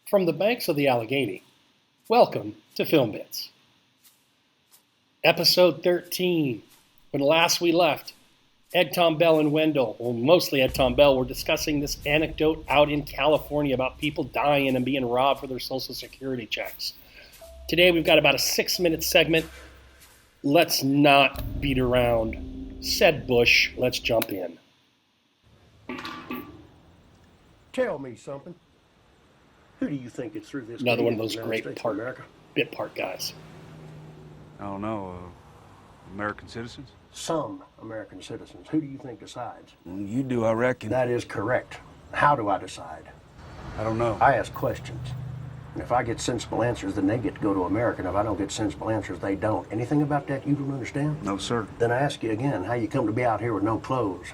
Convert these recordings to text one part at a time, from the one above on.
From the banks of the Allegheny, welcome to Film Bits. Episode 13. When last we left, Ed, Tom Bell, and Wendell, well, mostly Ed, Tom Bell, were discussing this anecdote out in California about people dying and being robbed for their Social Security checks. Today we've got about a 6-minute segment. Let's not beat around said bush. Let's jump in. Tell me something. Who do you think is through this? Another one of those great bit part guys. I don't know. American citizens? Some American citizens. Who do you think decides? You do, I reckon. That is correct. How do I decide? I don't know. I ask questions. And if I get sensible answers, then they get to go to America. And if I don't get sensible answers, they don't. Anything about that you don't understand? No, sir. Then I ask you again, how you come to be out here with no clothes?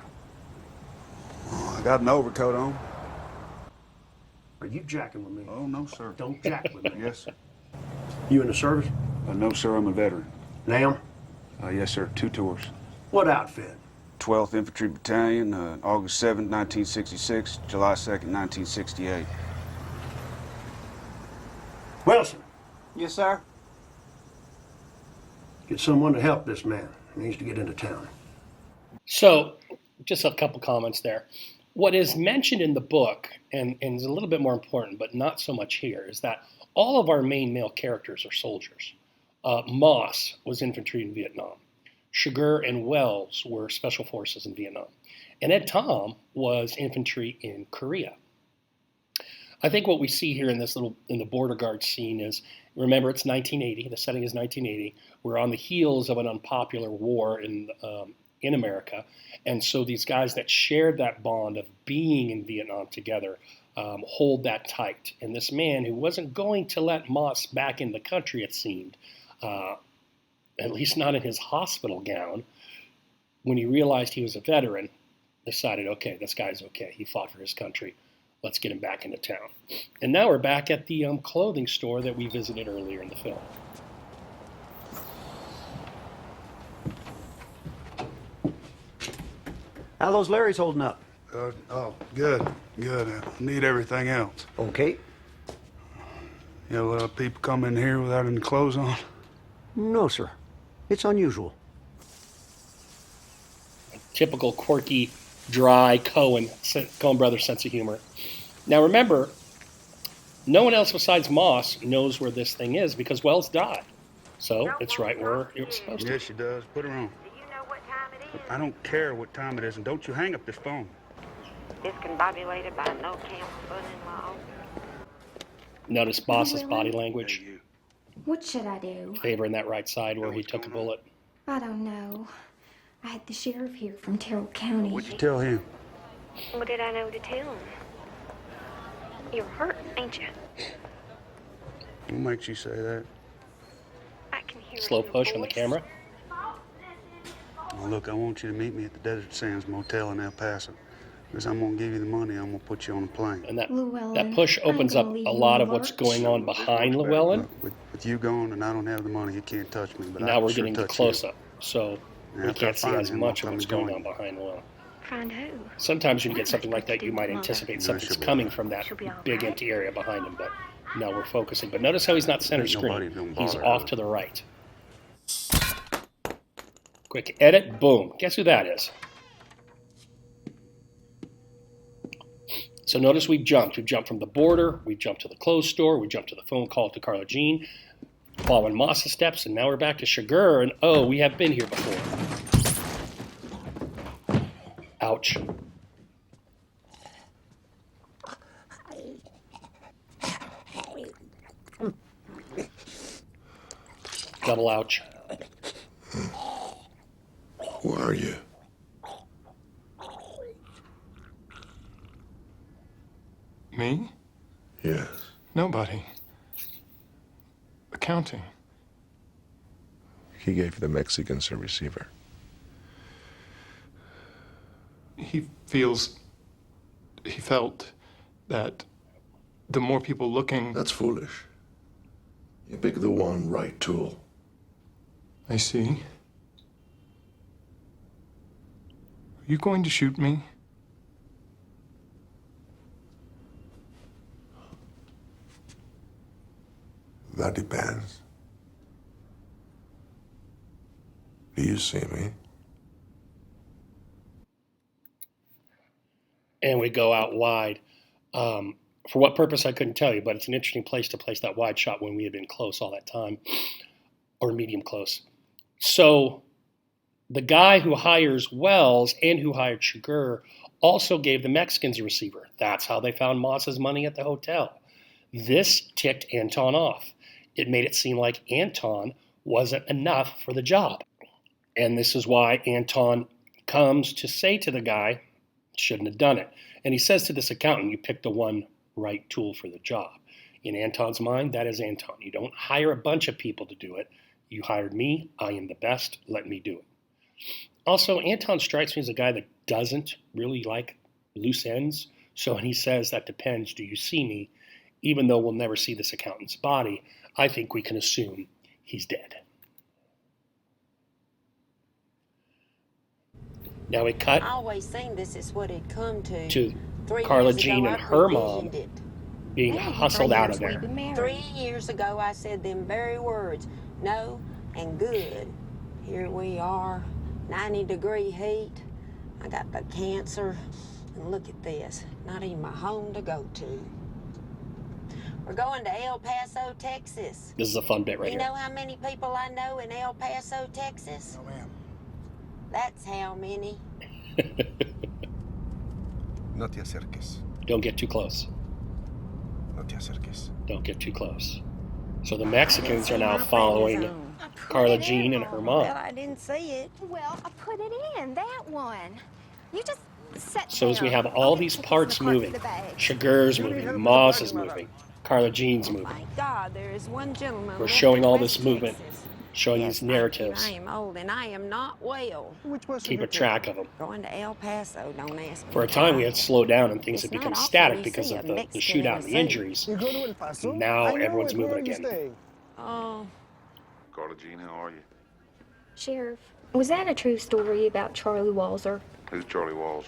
Oh, I got an overcoat on. Are you jacking with me? Oh, no, sir. Don't jack with me. Yes, sir. You in the service? No, sir, I'm a veteran. Now? Yes, sir, 2 tours. What outfit? 12th Infantry Battalion, August 7th, 1966, July 2nd, 1968. Wilson, Yes, sir. get someone to help this man. He needs to get into town. So, just a couple comments there. What is mentioned in the book, and is a little bit more important, but not so much here, is that all of our main male characters are soldiers. Moss was infantry in Vietnam. Sugar and Wells were special forces in Vietnam. And Ed Tom was infantry in Korea. I think what we see here in the border guard scene is, remember, it's 1980. The setting is 1980. We're on the heels of an unpopular war in America. And so these guys that shared that bond of being in Vietnam together hold that tight. And this man who wasn't going to let Moss back in the country, it seemed, at least not in his hospital gown, when he realized he was a veteran, decided, okay, this guy's okay. He fought for his country. Let's get him back into town. And now we're back at the clothing store that we visited earlier in the film. How those Larrys holding up? Good. Need everything else. Okay. You know, a lot of people come in here without any clothes on. No, sir. It's unusual. Typical quirky, dry Coen brothers sense of humor. Now remember, no one else besides Moss knows where this thing is because Wells died. So it's right where it was supposed to. Yes, she does. Put her on. Do you know what time it is? I don't care what time it is, and don't you hang up this phone. Discombobulated by no count son-in-law. Notice Boss's body language, Hey, you. What should I do? favoring that right side where he took a bullet. I don't know. I had the sheriff here from Terrell County. What'd you tell him? What did I know to tell him? You're hurt, ain't you? What makes you say that? I can hear it Slow in your push on the voice. camera. Well, look, I want you to meet me at the Desert Sands Motel in El Paso. Because I'm going to give you the money, I'm going to put you on a plane. And that Llewellyn, push opens I'm up gonna leave a you lot in of what's lurch. going on behind Llewellyn. With you gone and I don't have the money, you can't touch me. But I Now can we're sure getting the touch you. close-up, so Yeah, we after I can't see find as him, much I'll of what's come and going on join behind Llewellyn. Find who? Sometimes when you get something like that, you might anticipate something's she'll be coming all right. from that She'll be all big right. empty area behind him, but no, we're focusing. But notice how he's not center Ain't nobody screen. gonna He's bother off her. to the right. Quick edit, boom. Guess who that is? So notice we've jumped. We've jumped from the border, we've jumped to the clothes store, we jumped to the phone call to Carla Jean, following Moss's steps, and now we're back to Sugar, and oh, we have been here before. Ouch. Double ouch. Who are you? Me? Yes. Nobody. Accounting. He gave the Mexicans a receiver. He felt that the more people looking... That's foolish. You pick the one right tool. I see. Are you going to shoot me? That depends. Do you see me? And we go out wide. For what purpose, I couldn't tell you, but it's an interesting place to place that wide shot when we had been close all that time, or medium close. So the guy who hires Wells and who hired Chigurh also gave the Mexicans a receiver. That's how they found Moss's money at the hotel. This ticked Anton off. It made it seem like Anton wasn't enough for the job. And this is why Anton comes to say to the guy, shouldn't have done it. And he says to this accountant, you picked the one right tool for the job. In Anton's mind, that is Anton. You don't hire a bunch of people to do it. You hired me. I am the best. Let me do it. Also, Anton strikes me as a guy that doesn't really like loose ends. So when he says, that depends, do you see me? Even though we'll never see this accountant's body, I think we can assume he's dead. Now we cut I always seen this is what it come to. to 3 Carla years Jean ago, and I her mom revisioned it. being hustled out of there. 3 years ago, I said them very words, no and good. Here we are, 90-degree heat. I got the cancer, and look at this, not even my home to go to. We're going to El Paso, Texas. This is a fun bit right You here. know how many people I know in El Paso, Texas? No, ma'am. That's how many. No te acerques. Don't get too close. No te acerques. Don't get too close. So the Mexicans are now following Carla Jean and her mom. Well, I didn't see it. Well, I put it in, that one. You just sit So as we down. have all these parts moving, Chigurh's moving, Moss is moving, Carla Jean's moving. Thank God there is one gentleman. We're left showing in all West this movement, Texas. showing Yes, these thank you. narratives, I am old and I am not well. keeping track of them. Going to El Paso, don't ask me. For a time, we why. had slowed down and things It's had become not often static you because see of a the Mexican shootout and the in a injuries. You go to El Paso? Now I know everyone's it. moving Where are you again. staying? Oh, Carla Jean, how are you? Sheriff, was that a true story about Charlie Walzer? Who's Charlie Walls?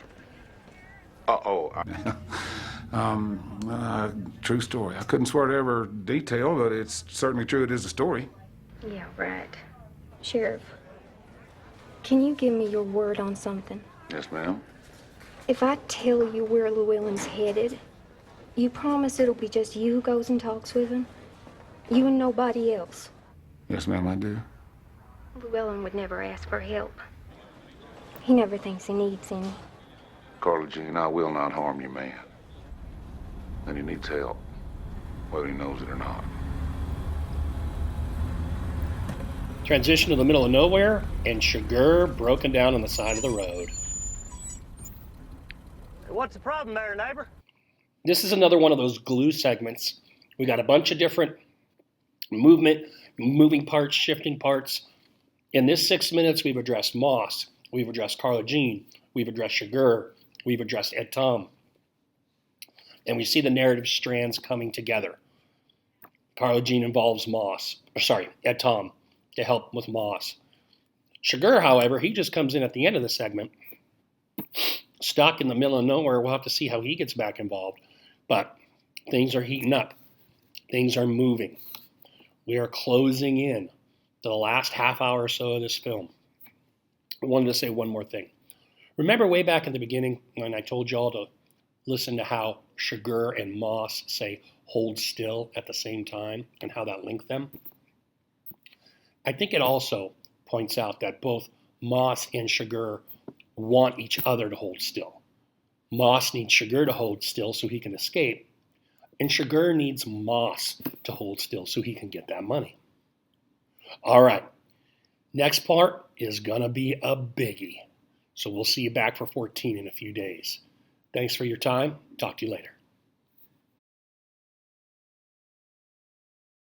True story. I couldn't swear to every detail, but it's certainly true it is a story. Yeah, right. Sheriff, can you give me your word on something? Yes, ma'am. If I tell you where Llewellyn's headed, you promise it'll be just you who goes and talks with him? You and nobody else? Yes, ma'am, I do. Llewellyn would never ask for help. He never thinks he needs any. Carla Jean, I will not harm you, man. And he needs help, whether he knows it or not. Transition to the middle of nowhere, and Chigurh broken down on the side of the road. What's the problem there, neighbor? This is another one of those glue segments. We got a bunch of different moving parts, shifting parts. In this 6 minutes, we've addressed Moss, we've addressed Carla Jean, we've addressed Chigurh, we've addressed Ed Tom. And we see the narrative strands coming together. Carla Jean involves Ed Tom to help with Moss. Chigurh, however, he just comes in at the end of the segment, stuck in the middle of nowhere. We'll have to see how he gets back involved. But things are heating up. Things are moving. We are closing in to the last half hour or so of this film. I wanted to say one more thing. Remember way back in the beginning when I told you all to listen to how Chigurh and Moss say hold still at the same time and how that linked them? I think it also points out that both Moss and Chigurh want each other to hold still. Moss needs Chigurh to hold still so he can escape, and Chigurh needs Moss to hold still so he can get that money. All right, next part is going to be a biggie. So we'll see you back for 14 in a few days. Thanks for your time. Talk to you later.